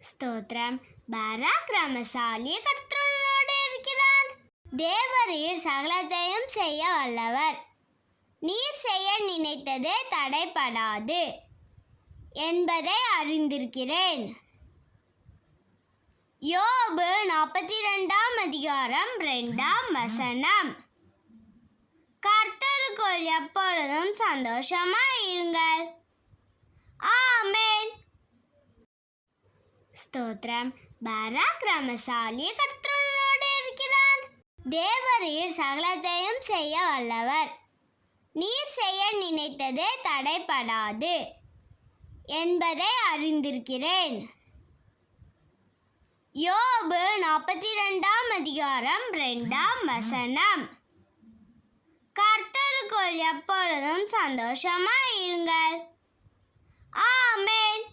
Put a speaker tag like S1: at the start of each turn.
S1: ஸ்தோத்திரம். பராக்கிரமசாலி கர்த்தரோடு இருக்கிறார். தேவரீர் சகலத்தையும் செய்ய வல்லவர். நீர் செய்ய நினைத்தது தடைபடாது என்பதை அறிந்திருக்கிறேன். யோபு 42:2 கர்த்தருக்குள் எப்பொழுதும் சந்தோஷமாய் இருங்கள். ஆமென். ஸ்தோத்திரம். பராக்கிரமசாலி கர்த்தரோடு இருக்கிறார். தேவரீர் சகலத்தையும் செய்ய வல்லவர். நீர் செய்ய நினைத்தது தடைபடாது என்பதை அறிந்திருக்கிறேன். யோபு 42:2 கர்த்தருக்குள் எப்பொழுதும் சந்தோஷமாய் இருங்கள். ஆமென்.